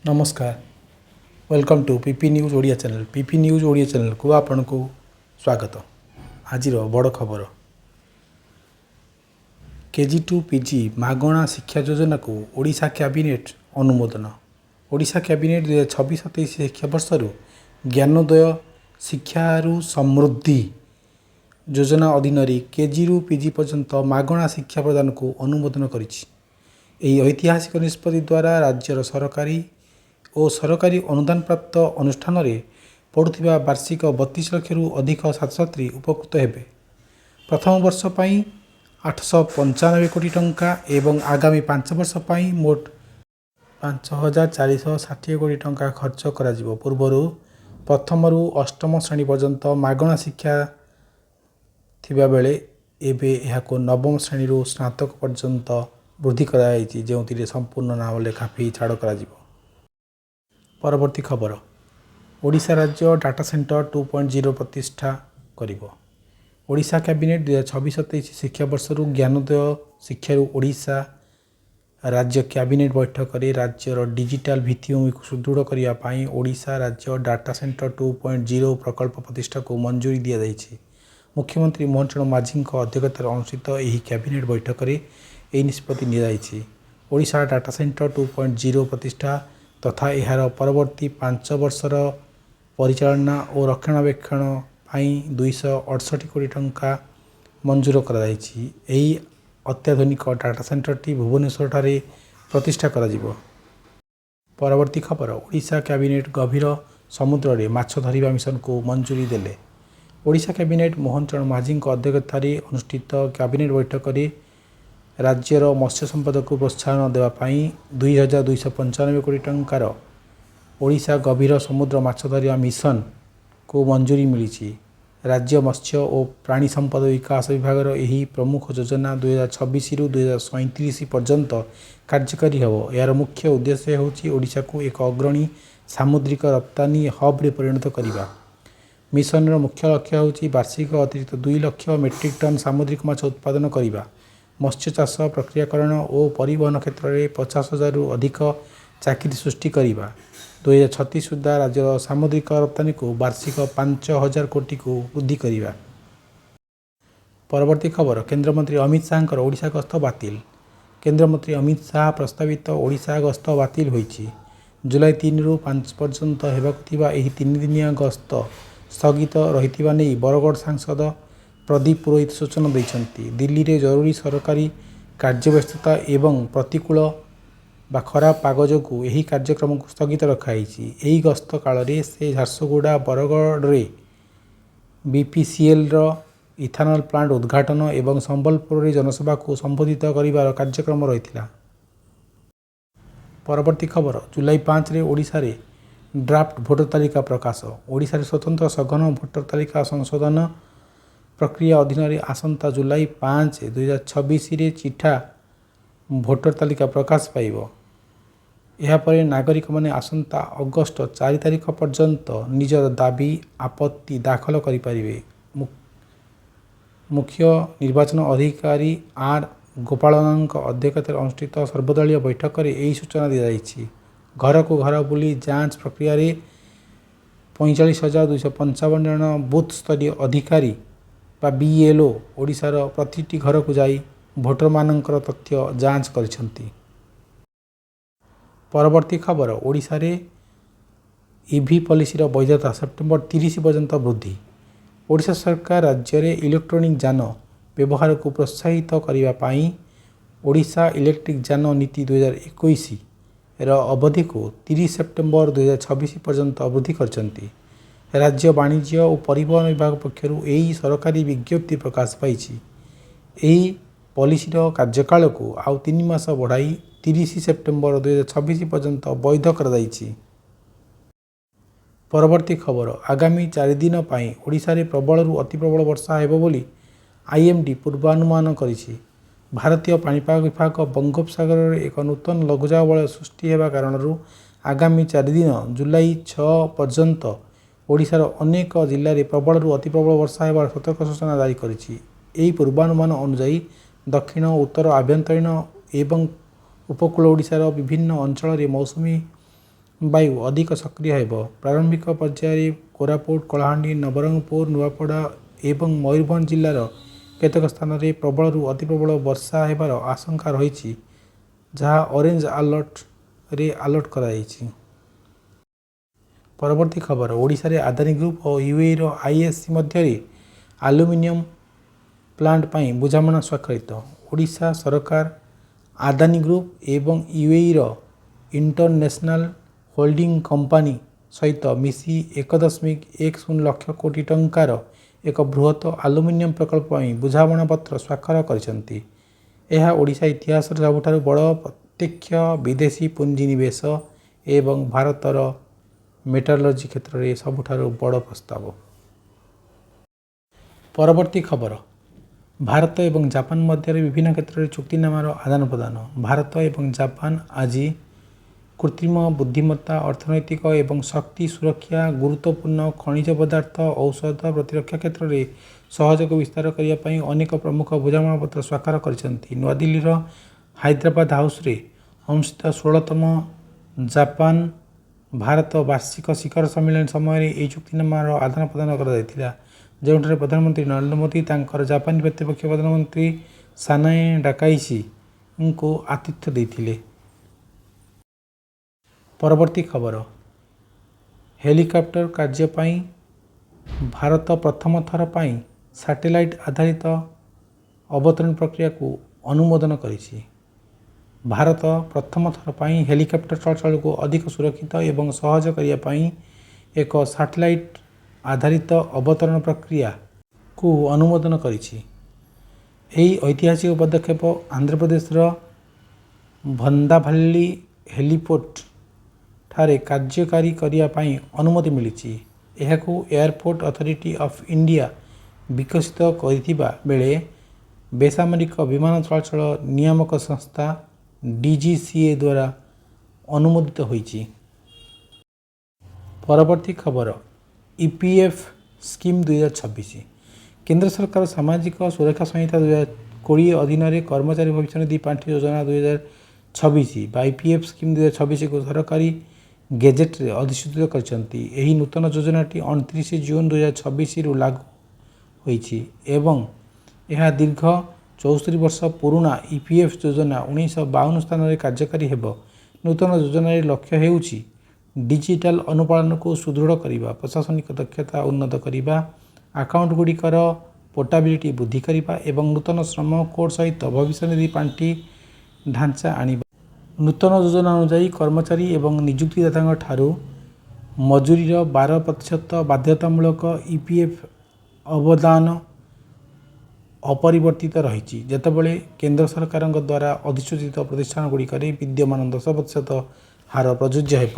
नमस्कार welcome to PP news Odia channel PP news Odia channel को आपण को स्वागत। आज बड़ खबर केजी टू पीजी मागणा शिक्षा योजना को ओडिशा कैबिनेट अनुमोदन। ओडिशा कैबिनेट 2026-27 शिक्षावर्ष ज्ञानोदय शिक्षारु समृद्धि योजना अधीन केजी रु पीजी पर्यंत मागणा शिक्षा प्रदान को अनुमोदन करिछि। एही ऐतिहासिक निष्पत्ति द्वारा राज्यर सरकारी और सरकारी अनुदान प्राप्त अनुष्ठान पढ़ुवा वार्षिक 32 लाख रु अधिक छात्र छात्री उपकृत हेबे। प्रथम वर्ष पई 895 कोटी टंका एवं आगामी 5 वर्ष पई मोट 5460 कोटी टंका खर्च करा जिवो। पूर्वरु प्रथम रु अष्टम श्रेणी पर्यंत मागणा शिक्षा थिबा बेले एबे एहाको नवम श्रेणी रु स्नातक पर्यंत वृद्धि कराई जो संपूर्ण नाम लेखा फी छाड़ करा जिवो। परवर्ती खबर ओडिशा राज्य डाटा सेंटर 2.0 प्रतिष्ठा करिवो। ओडिशा कैबिनेट 2026-27 शिक्षावर्ष ज्ञानोदय शिक्षारु ओडिशा राज्य कैबिनेट बैठक में राज्यर डिजिटल भित्तिभूमि को सुदृढ़ करने ओडिशा राज्य डाटा सेंटर 2.0 प्रकल्प प्रतिष्ठा को मंजूरी दि जाइछि। मुख्यमंत्री मोहन चरण माझी अध्यक्षतार अनुष्ठित यह कैबिनेट बैठक में यह निष्पत्ति नियाଯାଇଛି। ओडिशा डाटा सेंटर 2.0 प्रतिष्ठा तथा यार परवर्ती 5 वर्षर परिचालना और रक्षणाबेक्षण 268 कोटी टंका मंजूर कराଯାଇଛି। यही अत्याधुनिक डाटा सेंटरटी भुवनेश्वर ठारे प्रतिष्ठा करा जिवो। परवर्ती खबर ओडिशा कैबिनेट गभीर समुद्र में माछ धरिबा मिशन को मंजूरी देले। ओडिशा कैबिनेट मोहन चरण माझी अध्यक्षतार अनुष्ठित कैबिनेट बैठक में राज्यर मत्स्य संपद को प्रोत्साहन देवाई 2295 कोटी टंकार ओडिशा गभीर समुद्र माछ धरिया मिशन को मंजूरी मिली। राज्य मत्स्य और प्राणी संपद विकास विभाग यही प्रमुख योजना 2026 रु 2037 पर्यंत कार्यकारी हेब। यार मुख्य उद्देश्य होची ओडिशा को एक अग्रणी सामुद्रिक रप्तानी हब रे परिणत करने। मिशन मुख्य लक्ष्य होची वार्षिक अतिरिक्त 2 लाख मेट्रिक टन सामुद्रिक माछ उत्पादन करने, मत्स्य चाष प्रक्रियाकरण और परिवहन क्षेत्र में 50,000 रु अधिक चाकरी सृष्टि करने। 2036 सुधा राज्य सामुद्रिक रप्तानी को वार्षिक 5,000 कोटी को वृद्धि करने। परवर्ती खबर केंद्रमंत्री अमित शाह ओडिशा गस्त बातिल। केंद्रमंत्री अमित शाह प्रस्तावित ओडिशा गस्त बातिल होईछि। जुलाई 3 रु 5 पर्यंत हेबाकुथिबा एही 3 दिनिया गस्त स्थगित रहिथिबा नै बरगढ़ सांसद प्रदीप पुरोहित सूचना देइछन्ति। दिल्ली रे जरूरी सरकारी कार्यव्यस्तता एवं प्रतिकूल बा खराब पाग जोगु एही कार्यक्रम को स्थगित रखाइछि। एही गस्त काल रे से झारसुगुड़ा बरगढ़ रे बीपीसीएल रो इथानल प्लांट उद्घाटन एवं संबलपुर रे जनसभा को संबोधित करिवार कार्यक्रम रहिथिला। परवर्ती खबर जुलाई 5 रे ओडिशा रे ड्राफ्ट भोटर तालिका प्रकाश। ओडिशा रे स्वतंत्र सघन भोटर तालिका संशोधन प्रक्रिया अधीन रे आसंता जुलाई 5 2026 रे चिठा भोटर तालिका प्रकाश पाइबो। यापर नागरिक माने आसंता अगस्ट 4 तारिख पर्यंत निजर दाबी आपत्ति दाखल करिपारिबे। मुख्य निर्वाचन अधिकारी आर गोपालन अध्यक्षतार अनुष्ठित सर्वदलीय बैठक में यही सूचना दी जाइछि। घर को घर बुली जांच प्रक्रिया रे 45,255 जन बूथ स्तरीय अधिकारी बा बीएलओ ओडिशार प्रतिटी घर को जाई भोटर मानकर तथ्य जांच करिसंती। परवर्ती खबर ओडिशा रे ईवी पॉलिसी वैधता सेप्टेम्बर 30 पर्यंत वृद्धि। ओडिशा सरकार राज्य में इलेक्ट्रोनिक जान व्यवहार को प्रोत्साहित करने पाई ओडिशा इलेक्ट्रिक जान नीति 2021 रो अवधि को 30 सेप्टेम्बर 2026 पर्यंत वृद्धि करछंती। राज्य वाणिज्य और परिवहन विभाग पक्षर यही सरकारी विज्ञप्ति प्रकाश पाई। यही पॉलिसी कार्यकाल को आउ 3 मास बढ़ाई 30 सेप्टेम्बर 2026 पर्यंत वैध कर। परवर्ती खबर आगामी 4 दिन पाई ओडिशा रे प्रबल रु अति प्रबल वर्षा हेबो बोली आईएमडी पूर्वानुमान करिछि। भारतीय पाणीपाग विभाग बंगोपसागर रे एक नूतन लघुचाप बलय सृष्टि हेबा कारणरू आगामी 4 दिन जुलाई 6 पर्यंत ओडिशार अनेक जिले में प्रबल रु अति प्रबल वर्षा हेबार सतर्क सूचना जारी करिछि। एही पूर्वानुमान अनुसार दक्षिण उत्तर आभ्यंतरीण एवं उपकूल ओडिशार विभिन्न अंचल में मौसुमी ବାୟୁ ଅଧିକ ସକ୍ରିୟ ହେବ। ପ୍ରାରମ୍ଭିକ ପର୍ଯ୍ୟାୟରେ କୋରାପୁଟ, କଳାହାଣ୍ଡି, ନବରଙ୍ଗପୁର, ନୂଆପଡ଼ା ଏବଂ ମୟୂରଭଞ୍ଜ ଜିଲ୍ଲାର କେତେକ ସ୍ଥାନରେ ପ୍ରବଳରୁ ଅତି ପ୍ରବଳ ବର୍ଷା ହେବାର ଆଶଙ୍କା ରହିଛି, ଯାହା ଅରେଞ୍ଜ ଆଲର୍ଟରେ ଆଲର୍ଟ କରାଯାଇଛି। ପରବର୍ତ୍ତୀ ଖବର, ଓଡ଼ିଶାରେ ଆଦାନୀ ଗ୍ରୁପ ଓ ୟୁଏଇର ଆଇଏସ୍ସି ମଧ୍ୟରେ ଆଲୁମିନିୟମ ପ୍ଲାଣ୍ଟ ପାଇଁ ବୁଝାମଣା ସ୍ୱାକ୍ଷରିତ। ଓଡ଼ିଶା ସରକାର ଆଦାନୀ ଗ୍ରୁପ ଏବଂ ୟୁଏଇର ଇଣ୍ଟରନ୍ୟାସନାଲ ହୋଲ୍ଡିଂ କମ୍ପାନୀ ସହିତ ମିଶି 1.10 ଲକ୍ଷ କୋଟି ଟଙ୍କାର ଏକ ବୃହତ ଆଲୁମିନିୟମ ପ୍ରକଳ୍ପ ପାଇଁ ବୁଝାମଣାପତ୍ର ସ୍ୱାକ୍ଷର କରିଛନ୍ତି। ଏହା ଓଡ଼ିଶା ଇତିହାସରେ ସବୁଠାରୁ ବଡ଼ ପ୍ରତ୍ୟକ୍ଷ ବିଦେଶୀ ପୁଞ୍ଜିନିବେଶ ଏବଂ ଭାରତର ମେଟାଲର୍ଜି କ୍ଷେତ୍ରରେ ସବୁଠାରୁ ବଡ଼ ପ୍ରସ୍ତାବ। ପରବର୍ତ୍ତୀ ଖବର, ଭାରତ ଏବଂ ଜାପାନ ମଧ୍ୟରେ ବିଭିନ୍ନ କ୍ଷେତ୍ରରେ ଚୁକ୍ତିନାମାର ଆଦାନପ୍ରଦାନ। ଭାରତ ଏବଂ ଜାପାନ ଆଜି କୃତ୍ରିମ ବୁଦ୍ଧିମତ୍ତା, ଅର୍ଥନୈତିକ ଏବଂ ଶକ୍ତି ସୁରକ୍ଷା, ଗୁରୁତ୍ୱପୂର୍ଣ୍ଣ ଖଣିଜ ପଦାର୍ଥ, ଔଷଧ, ପ୍ରତିରକ୍ଷା କ୍ଷେତ୍ରରେ ସହଯୋଗ ବିସ୍ତାର କରିବା ପାଇଁ ଅନେକ ପ୍ରମୁଖ ବୁଝାମଣାପତ୍ର ସ୍ୱାକ୍ଷର କରିଛନ୍ତି। ନୂଆଦିଲ୍ଲୀର ହାଇଦ୍ରାବାଦ ହାଉସରେ ଅନୁଷ୍ଠିତ 16ତମ ଜାପାନ ଭାରତ ବାର୍ଷିକ ଶିଖର ସମ୍ମିଳନୀ ସମୟରେ ଏହି ଚୁକ୍ତିନାମାର ଆଦାନପ୍ରଦାନ କରାଯାଇଥିଲା, ଯେଉଁଠାରେ ପ୍ରଧାନମନ୍ତ୍ରୀ ନରେନ୍ଦ୍ର ମୋଦି ତାଙ୍କର ଜାପାନୀ ପ୍ରତିପକ୍ଷ ପ୍ରଧାନମନ୍ତ୍ରୀ ସାନାଏ ଡାକାଇସିଙ୍କୁ ଆତିଥ୍ୟ ଦେଇଥିଲେ। ପରବର୍ତ୍ତୀ ଖବର, ହେଲିକପ୍ଟର କାର୍ଯ୍ୟ ପାଇଁ ଭାରତ ପ୍ରଥମ ଥର ପାଇଁ ସାଟେଲାଇଟ୍ ଆଧାରିତ ଅବତରଣ ପ୍ରକ୍ରିୟାକୁ ଅନୁମୋଦନ କରିଛି। ଭାରତ ପ୍ରଥମ ଥର ପାଇଁ ହେଲିକପ୍ଟର ଚଳାଚଳକୁ ଅଧିକ ସୁରକ୍ଷିତ ଏବଂ ସହଜ କରିବା ପାଇଁ ଏକ ସାଟେଲାଇଟ୍ ଆଧାରିତ ଅବତରଣ ପ୍ରକ୍ରିୟାକୁ ଅନୁମୋଦନ କରିଛି। ଏହି ଐତିହାସିକ ପଦକ୍ଷେପ ଆନ୍ଧ୍ରପ୍ରଦେଶର ଭନ୍ଦାଭାଲ୍ଲି ହେଲିପୋର୍ଟ ଠାରେ କାର୍ଯ୍ୟକାରୀ କରିବା ପାଇଁ ଅନୁମତି ମିଳିଛି। ଏହାକୁ ଏୟାରପୋର୍ଟ ଅଥରିଟି ଅଫ୍ ଇଣ୍ଡିଆ ବିକଶିତ କରିଥିବା ବେଳେ ବେସାମରିକ ବିମାନ ଚଳାଚଳ ନିୟାମକ ସଂସ୍ଥା ଡିଜିସିଏ ଦ୍ୱାରା ଅନୁମୋଦିତ ହୋଇଛି। ପରବର୍ତ୍ତୀ ଖବର, ଇପିଏଫ୍ ସ୍କିମ୍ 2026। କେନ୍ଦ୍ର ସରକାର ସାମାଜିକ ସୁରକ୍ଷା ସଂହିତା 2020 ଅଧୀନରେ କର୍ମଚାରୀ ଭବିଷ୍ୟତ ନିଧି ପାଣ୍ଠି ଯୋଜନା 2026 ବା ଇପିଏଫ୍ ସ୍କିମ୍ 2026କୁ ସରକାରୀ ଗେଜେଟରେ ଅଧିସୂଚିତ କରିଛନ୍ତି। ଏହି ନୂତନ ଯୋଜନାଟି 29 ଜୁନ୍ 2026ରୁ ଲାଗୁ ହୋଇଛି ଏବଂ ଏହା ଦୀର୍ଘ 64 ବର୍ଷ ପୁରୁଣା ଇପିଏଫ୍ ଯୋଜନା 1952 ସ୍ଥାନରେ କାର୍ଯ୍ୟକାରୀ ହେବ। ନୂତନ ଯୋଜନାର ଲକ୍ଷ୍ୟ ହେଉଛି ଡିଜିଟାଲ ଅନୁପାଳନକୁ ସୁଦୃଢ଼ କରିବା, ପ୍ରଶାସନିକ ଦକ୍ଷତା ଉନ୍ନତ କରିବା, ଆକାଉଣ୍ଟଗୁଡ଼ିକର ପୋର୍ଟାବିଲିଟି ବୃଦ୍ଧି କରିବା ଏବଂ ନୂତନ ଶ୍ରମ କୋଡ୍ ସହିତ ଭବିଷ୍ୟତ ନିଧି ପାଣ୍ଠି ଢାଞ୍ଚା ଆଣିବା। ନୂତନ ଯୋଜନା ଅନୁଯାୟୀ କର୍ମଚାରୀ ଏବଂ ନିଯୁକ୍ତିଦାତାଙ୍କ ଠାରୁ ମଜୁରୀର 12% ବାଧ୍ୟତାମୂଳକ ଇପିଏଫ୍ ଅବଦାନ ଅପରିବର୍ତ୍ତିତ ରହିଛି, ଯେତେବେଳେ କେନ୍ଦ୍ର ସରକାରଙ୍କ ଦ୍ୱାରା ଅଧିସୂଚିତ ପ୍ରତିଷ୍ଠାନଗୁଡ଼ିକରେ ବିଦ୍ୟମାନ 10% ହାର ପ୍ରଯୁଜ୍ୟ ହେବ।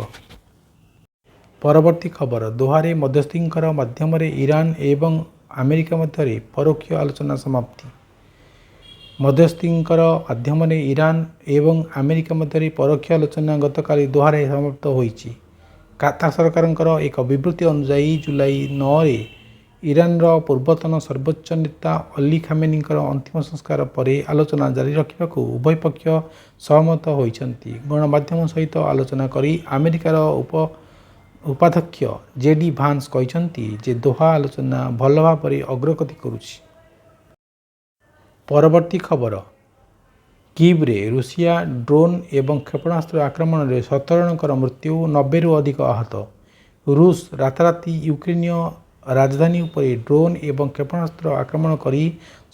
ପରବର୍ତ୍ତୀ ଖବର, ଦୋହାରେ ମଧ୍ୟସ୍ଥିଙ୍କର ମାଧ୍ୟମରେ ଇରାନ ଏବଂ ଆମେରିକା ମଧ୍ୟରେ ପରୋକ୍ଷ ଆଲୋଚନା ସମାପ୍ତି। ମଧ୍ୟସ୍ଥିଙ୍କର ମାଧ୍ୟମରେ ଇରାନ ଏବଂ ଆମେରିକା ମଧ୍ୟରେ ପରୋକ୍ଷ ଆଲୋଚନା ଗତକାଲି ଦୋହାରେ ସମାପ୍ତ ହୋଇଛି। କାତାର ସରକାରଙ୍କର ଏକ ବିବୃତ୍ତି ଅନୁଯାୟୀ ଜୁଲାଇ 9ରେ ଇରାନର ପୂର୍ବତନ ସର୍ବୋଚ୍ଚ ନେତା ଅଲି ଖାମେନିଙ୍କର ଅନ୍ତିମ ସଂସ୍କାର ପରେ ଆଲୋଚନା ଜାରି ରଖିବାକୁ ଉଭୟ ପକ୍ଷ ସହମତ ହୋଇଛନ୍ତି। ଗଣମାଧ୍ୟମ ସହିତ ଆଲୋଚନା କରି ଆମେରିକାର ଉପାଧ୍ୟକ୍ଷ ଜେଡି ଭାନ୍ସ କହିଛନ୍ତି ଯେ ଦୋହା ଆଲୋଚନା ଭଲ ଭାବରେ ଅଗ୍ରଗତି କରୁଛି। ପରବର୍ତ୍ତୀ ଖବର, କିଭ୍ରେ ରୁଷିଆ ଡ୍ରୋନ୍ ଏବଂ କ୍ଷେପଣାସ୍ତ୍ର ଆକ୍ରମଣରେ 17 ଜଣଙ୍କର ମୃତ୍ୟୁ, 90ରୁ ଅଧିକ ଆହତ। ରୁଷ ରାତାରାତି ୟୁକ୍ରେନୀୟ ରାଜଧାନୀ ଉପରେ ଡ୍ରୋନ୍ ଏବଂ କ୍ଷେପଣାସ୍ତ୍ର ଆକ୍ରମଣ କରି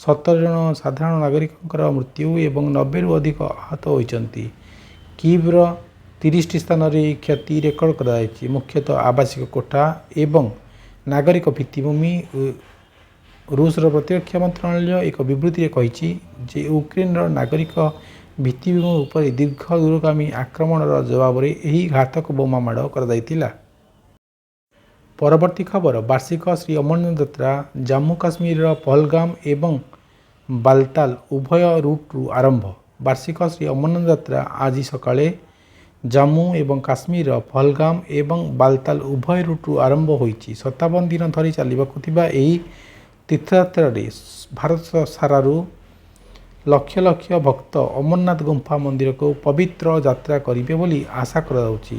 17 ଜଣ ସାଧାରଣ ନାଗରିକଙ୍କର ମୃତ୍ୟୁ ଏବଂ 90ରୁ ଅଧିକ ଆହତ ହୋଇଛନ୍ତି। କିଭ୍ର 30ଟି ସ୍ଥାନରେ କ୍ଷତି ରେକର୍ଡ କରାଯାଇଛି, ମୁଖ୍ୟତଃ ଆବାସିକ କୋଠା ଏବଂ ନାଗରିକ ଭିତ୍ତିଭୂମି। ରୁଷର ପ୍ରତିରକ୍ଷା ମନ୍ତ୍ରଣାଳୟ ଏକ ବିବୃତ୍ତିରେ କହିଛି ଯେ ୟୁକ୍ରେନର ନାଗରିକ ଭିତ୍ତିଭୂମି ଉପରେ ଦୀର୍ଘ ଦୂରଗାମୀ ଆକ୍ରମଣର ଜବାବରେ ଏହି ଘାତକ ବୋମା ମାଡ଼ କରାଯାଇଥିଲା। ପରବର୍ତ୍ତୀ ଖବର, ବାର୍ଷିକ ଶ୍ରୀ ଅମରନାଥ ଯାତ୍ରା ଜାମ୍ମୁ କାଶ୍ମୀରର ପହଲଗାମ ଏବଂ ବାଲତାଲ ଉଭୟ ରୁଟ୍ରୁ ଆରମ୍ଭ। ବାର୍ଷିକ ଶ୍ରୀ ଅମରନାଥ ଯାତ୍ରା ଆଜି ସକାଳେ ଜାମ୍ମୁ ଏବଂ କାଶ୍ମୀରର ପହଲଗାମ ଏବଂ ବାଲତାଲ ଉଭୟ ରୁଟ୍ରୁ ଆରମ୍ଭ ହୋଇଛି। 57 ଦିନ ଧରି ଚାଲିବାକୁ ଥିବା ଏହି ତୀର୍ଥଯାତ୍ରାରେ ଭାରତ ସାରାରୁ ଲକ୍ଷ ଲକ୍ଷ ଭକ୍ତ ଅମରନାଥ ଗୁମ୍ଫା ମନ୍ଦିରକୁ ପବିତ୍ର ଯାତ୍ରା କରିବେ ବୋଲି ଆଶା କରାଯାଉଛି।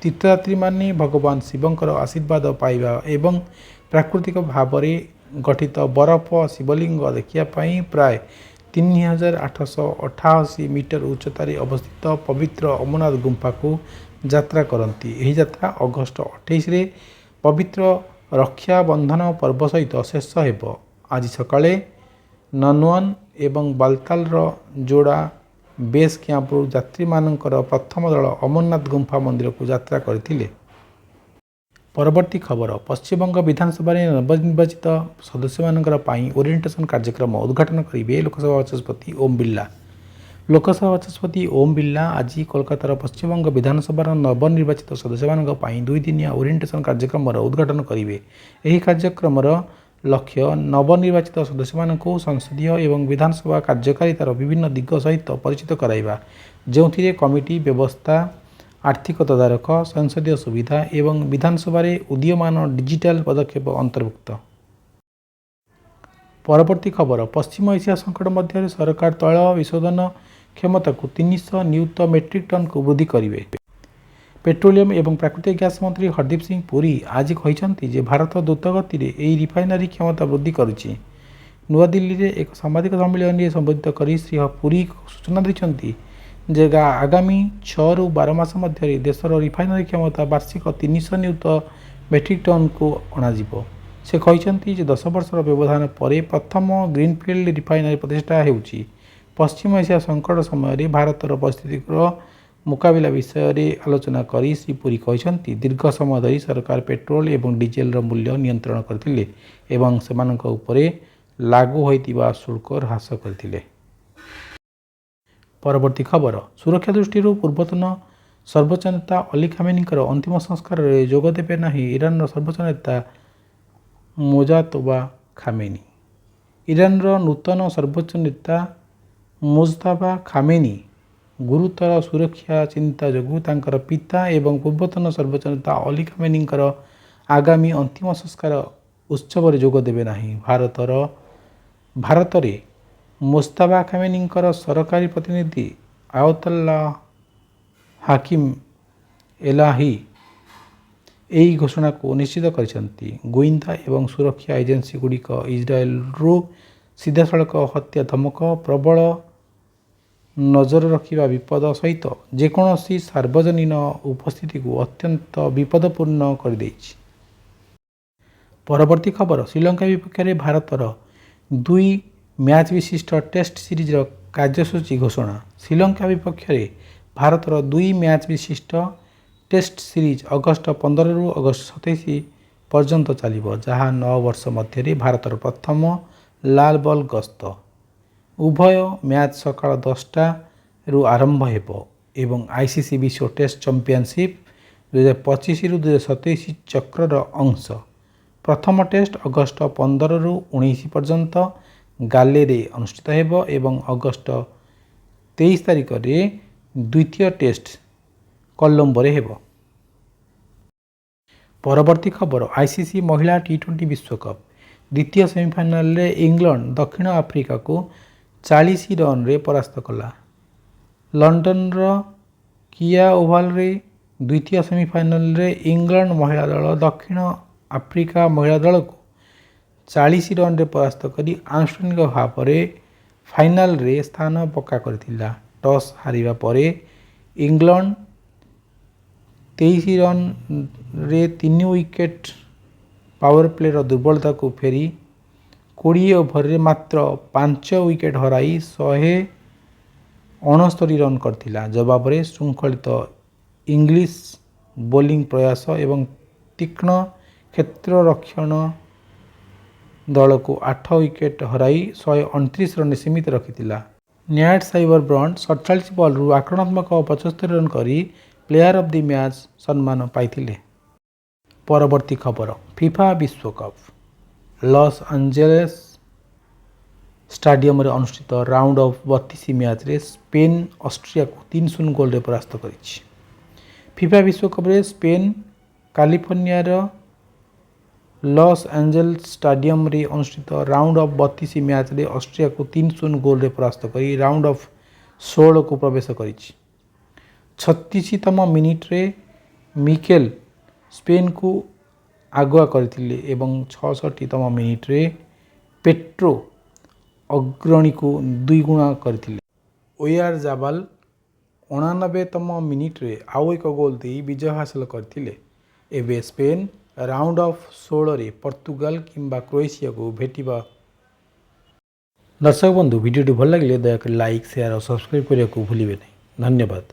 ତୀର୍ଥଯାତ୍ରୀମାନେ ଭଗବାନ ଶିବଙ୍କର ଆଶୀର୍ବାଦ ପାଇବା ଏବଂ ପ୍ରାକୃତିକ ଭାବରେ ଗଠିତ ବରଫ ଶିବଲିଙ୍ଗ ଦେଖିବା ପାଇଁ ପ୍ରାୟ 3888 ମିଟର ଉଚ୍ଚତାରେ ଅବସ୍ଥିତ ପବିତ୍ର ଅମରନାଥ ଗୁମ୍ଫାକୁ ଯାତ୍ରା କରନ୍ତି। ଏହି ଯାତ୍ରା ଅଗଷ୍ଟ 28ରେ ପବିତ୍ର ରକ୍ଷାବନ୍ଧନ ପର୍ବ ସହିତ ଶେଷ ହେବ। ଆଜି ସକାଳେ ନନୱାନ ଏବଂ ବାଲତାଲର ଯୋଡ଼ା ବେସ୍ କ୍ୟାମ୍ପରୁ ଯାତ୍ରୀମାନଙ୍କର ପ୍ରଥମ ଦଳ ଅମରନାଥ ଗୁମ୍ଫା ମନ୍ଦିରକୁ ଯାତ୍ରା କରିଥିଲେ। ପରବର୍ତ୍ତୀ ଖବର, ପଶ୍ଚିମବଙ୍ଗ ବିଧାନସଭାରେ ନବନିର୍ବାଚିତ ସଦସ୍ୟମାନଙ୍କ ପାଇଁ ଓରିଏଣ୍ଟେସନ କାର୍ଯ୍ୟକ୍ରମ ଉଦ୍ଘାଟନ କରିବେ ଲୋକସଭା ବାଚସ୍ପତି ଓମ୍ ବିର୍ଲା। ଲୋକସଭା ବାଚସ୍ପତି ଓମ୍ ବିର୍ଲା ଆଜି କୋଲକାତାର ପଶ୍ଚିମବଙ୍ଗ ବିଧାନସଭାର ନବନିର୍ବାଚିତ ସଦସ୍ୟମାନଙ୍କ ପାଇଁ 2 ଦିନିଆ ଓରିଏଣ୍ଟେସନ କାର୍ଯ୍ୟକ୍ରମର ଉଦ୍ଘାଟନ କରିବେ। ଏହି କାର୍ଯ୍ୟକ୍ରମର ଲକ୍ଷ୍ୟ ନବନିର୍ବାଚିତ ସଦସ୍ୟମାନଙ୍କୁ ସଂସଦୀୟ ଏବଂ ବିଧାନସଭା କାର୍ଯ୍ୟକାରିତାର ବିଭିନ୍ନ ଦିଗ ସହିତ ପରିଚିତ କରାଇବା, ଯେଉଁଥିରେ କମିଟି ବ୍ୟବସ୍ଥା, ଆର୍ଥିକ ତଦାରଖ, ସଂସଦୀୟ ସୁବିଧା ଏବଂ ବିଧାନସଭାରେ ଉଦୀୟମାନ ଡିଜିଟାଲ ପଦକ୍ଷେପ ଅନ୍ତର୍ଭୁକ୍ତ। ପରବର୍ତ୍ତୀ ଖବର, ପଶ୍ଚିମ ଏସିଆ ସଙ୍କଟ ମଧ୍ୟରେ ସରକାର ତୈଳ ବିଶୋଧନ କ୍ଷମତାକୁ 300 ନିୟୁତ ମେଟ୍ରିକ ଟନକୁ ବୃଦ୍ଧି କରିବେ। ପେଟ୍ରୋଲିୟମ ଏବଂ ପ୍ରାକୃତିକ ଗ୍ୟାସ ମନ୍ତ୍ରୀ ହରଦୀପ ସିଂ ପୁରୀ ଆଜି କହିଛନ୍ତି ଯେ ଭାରତ ଦ୍ରୁତଗତିରେ ଏହି ରିଫାଇନାରୀ କ୍ଷମତା ବୃଦ୍ଧି କରୁଛି। ନୂଆଦିଲ୍ଲୀରେ ଏକ ସାମ୍ବାଦିକ ସମ୍ମିଳନୀରେ ସମ୍ବୋଧିତ କରି ଶ୍ରୀ ପୁରୀ ସୂଚନା ଦେଇଛନ୍ତି ଯେ ଆଗାମୀ 6ରୁ 12 ମାସ ମଧ୍ୟରେ ଦେଶର ରିଫାଇନାରୀ କ୍ଷମତା ବାର୍ଷିକ 300 ନିୟୁତ ମେଟ୍ରିକ ଟନକୁ ଅଣାଯିବ। ସେ କହିଛନ୍ତି ଯେ 10 ବର୍ଷର ବ୍ୟବଧାନ ପରେ ପ୍ରଥମ ଗ୍ରୀନଫିଲ୍ଡ ରିଫାଇନାରୀ ପ୍ରତିଷ୍ଠା ହେଉଛି। ପଶ୍ଚିମ ଏସିଆ ସଙ୍କଟ ସମୟରେ ଭାରତର ପରିସ୍ଥିତିର ମୁକାବିଲା ବିଷୟରେ ଆଲୋଚନା କରି ଶ୍ରୀ ପୁରୀ କହିଛନ୍ତି, ଦୀର୍ଘ ସମୟ ଧରି ସରକାର ପେଟ୍ରୋଲ ଏବଂ ଡିଜେଲର ମୂଲ୍ୟ ନିୟନ୍ତ୍ରଣ କରିଥିଲେ ଏବଂ ସେମାନଙ୍କ ଉପରେ ଲାଗୁ ହୋଇଥିବା ଶୁଳ୍କ ହ୍ରାସ କରିଥିଲେ। ପରବର୍ତ୍ତୀ ଖବର, ସୁରକ୍ଷା ଦୃଷ୍ଟିରୁ ପୂର୍ବତନ ସର୍ବୋଚ୍ଚ ନେତା ଅଲି ଖାମେନିଙ୍କର ଅନ୍ତିମ ସଂସ୍କାରରେ ଯୋଗ ଦେବେ ନାହିଁ ଇରାନର ସର୍ବୋଚ୍ଚ ନେତା ମୋଜାତବା ଖାମେନି। ଇରାନର ନୂତନ ସର୍ବୋଚ୍ଚ ନେତା ମୋଜତାବା ଖାମେନି ଗୁରୁତର ସୁରକ୍ଷା ଚିନ୍ତା ଯୋଗୁଁ ତାଙ୍କର ପିତା ଏବଂ ପୂର୍ବତନ ସର୍ବୋଚ୍ଚ ନେତା ଅଲି ଖାମେନିଙ୍କର ଆଗାମୀ ଅନ୍ତିମ ସଂସ୍କାର ଉତ୍ସବରେ ଯୋଗ ଦେବେ ନାହିଁ। ଭାରତରେ ମୋଜତାବା ଖାମେନିଙ୍କର ସରକାରୀ ପ୍ରତିନିଧି ଆୟତୋଲ୍ଲା ହାକିମ ଏଲାହି ଏହି ଘୋଷଣାକୁ ନିଶ୍ଚିତ କରିଛନ୍ତି। ଗୋଇନ୍ଦା ଏବଂ ସୁରକ୍ଷା ଏଜେନ୍ସିଗୁଡ଼ିକ ଇସ୍ରାଏଲରୁ ସିଧାସଳଖ ହତ୍ୟା ଧମକ, ପ୍ରବଳ ନଜର ରଖିବା ବିପଦ ସହିତ ଯେକୌଣସି ସାର୍ବଜନୀନ ଉପସ୍ଥିତିକୁ ଅତ୍ୟନ୍ତ ବିପଦପୂର୍ଣ୍ଣ କରିଦେଇଛି। ପରବର୍ତ୍ତୀ ଖବର, ଶ୍ରୀଲଙ୍କା ବିପକ୍ଷରେ ଭାରତର 2 ମ୍ୟାଚ୍ ବିଶିଷ୍ଟ ଟେଷ୍ଟ ସିରିଜର କାର୍ଯ୍ୟସୂଚୀ ଘୋଷଣା। ଶ୍ରୀଲଙ୍କା ବିପକ୍ଷରେ ଭାରତର 2 ମ୍ୟାଚ୍ ବିଶିଷ୍ଟ ଟେଷ୍ଟ ସିରିଜ ଅଗଷ୍ଟ 15ରୁ ଅଗଷ୍ଟ 27 ପର୍ଯ୍ୟନ୍ତ ଚାଲିବ, ଯାହା 9 ବର୍ଷ ମଧ୍ୟରେ ଭାରତର ପ୍ରଥମ ଲାଲ ବଲ ଗସ୍ତ। ଉଭୟ ମ୍ୟାଚ୍ ସକାଳ 10ଟାରୁ ଆରମ୍ଭ ହେବ ଏବଂ ଆଇସିସି ବିଶ୍ୱ ଟେଷ୍ଟ ଚାମ୍ପିଅନସିପ୍ 2025ରୁ 2027 ଚକ୍ରର ଅଂଶ। ପ୍ରଥମ ଟେଷ୍ଟ ଅଗଷ୍ଟ 15ରୁ 19 ପର୍ଯ୍ୟନ୍ତ ଗାଲେରେ ଅନୁଷ୍ଠିତ ହେବ ଏବଂ ଅଗଷ୍ଟ 23 ତାରିଖରେ ଦ୍ୱିତୀୟ ଟେଷ୍ଟ କଲମ୍ବୋରେ ହେବ। ପରବର୍ତ୍ତୀ ଖବର, ଆଇସିସି ମହିଳା ଟି20 ବିଶ୍ୱକପ୍ ଦ୍ୱିତୀୟ ସେମିଫାଇନାଲରେ ଇଂଲଣ୍ଡ ଦକ୍ଷିଣ ଆଫ୍ରିକାକୁ 40 ରନରେ ପରାସ୍ତ କଲା। ଲଣ୍ଡନର କିଆ ଓଭାଲରେ ଦ୍ୱିତୀୟ ସେମିଫାଇନାଲରେ ଇଂଲଣ୍ଡ ମହିଳା ଦଳ ଦକ୍ଷିଣ ଆଫ୍ରିକା ମହିଳା ଦଳକୁ 40 ରନରେ ପରାସ୍ତ କରି ଆନୁଷ୍ଠାନିକ ଭାବରେ ଫାଇନାଲରେ ସ୍ଥାନ ପକ୍କା କରିଥିଲା। ଟସ୍ ହାରିବା ପରେ ଇଂଲଣ୍ଡ 23 ରନରେ 3 ୱିକେଟ୍ ପାୱାରପ୍ଲେର ଦୁର୍ବଳତାକୁ ଫେରି 20 ଓଭରରେ ମାତ୍ର 5 ୱିକେଟ୍ ହରାଇ 169 ରନ୍ କରିଥିଲା। ଜବାବରେ ଶୃଙ୍ଖଳିତ ଇଂଲିଶ ବୋଲିଂ ପ୍ରୟାସ ଏବଂ ତୀକ୍ଷ୍ଣ କ୍ଷେତ୍ରରକ୍ଷଣ ଦଳକୁ 8 ୱିକେଟ୍ ହରାଇ 129 ରନରେ ସୀମିତ ରଖିଥିଲା। ନ୍ୟାଟ୍ ସାଇବରବ୍ରଣ୍ଡ 47 ବଲରୁ ଆକ୍ରମଣାତ୍ମକ 75 ରନ୍ କରି ପ୍ଲେୟାର ଅଫ୍ ଦି ମ୍ୟାଚ୍ ସମ୍ମାନ ପାଇଥିଲେ। ପରବର୍ତ୍ତୀ ଖବର, ଫିଫା ବିଶ୍ୱକପ୍ ଲସ୍ ଆଞ୍ଜେଲେସ୍ ଷ୍ଟାଡିୟମରେ ଅନୁଷ୍ଠିତ ରାଉଣ୍ଡ ଅଫ୍ 32 ମ୍ୟାଚରେ ସ୍ପେନ୍ ଅଷ୍ଟ୍ରିଆକୁ 3-0 ଗୋଲରେ ପରାସ୍ତ କରିଛି। ଫିଫା ବିଶ୍ୱକପରେ ସ୍ପେନ୍ କାଲିଫର୍ଣ୍ଣିଆର ଲସ୍ ଆଞ୍ଜେଲେସ୍ ଷ୍ଟାଡିୟମରେ ଅନୁଷ୍ଠିତ ରାଉଣ୍ଡ ଅଫ୍ 32 ମ୍ୟାଚରେ ଅଷ୍ଟ୍ରିଆକୁ 3-0 ଗୋଲରେ ପରାସ୍ତ କରି ରାଉଣ୍ଡ ଅଫ୍ 16କୁ ପ୍ରବେଶ କରିଛି। 36ତମ ମିନିଟରେ ମିକେଲ ସ୍ପେନ୍କୁ ଆଗୁଆ କରିଥିଲେ ଏବଂ 66ତମ ମିନିଟ୍ରେ ପେଟ୍ରୋ ଅଗ୍ରଣୀକୁ 2 ଗୁଣା କରିଥିଲେ। ଓୟାରଜାବାଲ 89ତମ ମିନିଟ୍ରେ ଆଉ ଏକ ଗୋଲ୍ ଦେଇ ବିଜୟ ହାସଲ କରିଥିଲେ। ଏବେ ସ୍ପେନ୍ ରାଉଣ୍ଡ ଅଫ୍ 16ରେ ପର୍ତ୍ତୁଗାଲ କିମ୍ବା କ୍ରୋଏସିଆକୁ ଭେଟିବ। ଦର୍ଶକ ବନ୍ଧୁ, ଭିଡ଼ିଓଟି ଭଲ ଲାଗିଲେ ଦୟାକରି ଲାଇକ୍, ସେୟାର ଓ ସବସ୍କ୍ରାଇବ୍ କରିବାକୁ ଭୁଲିବେ ନାହିଁ। ଧନ୍ୟବାଦ।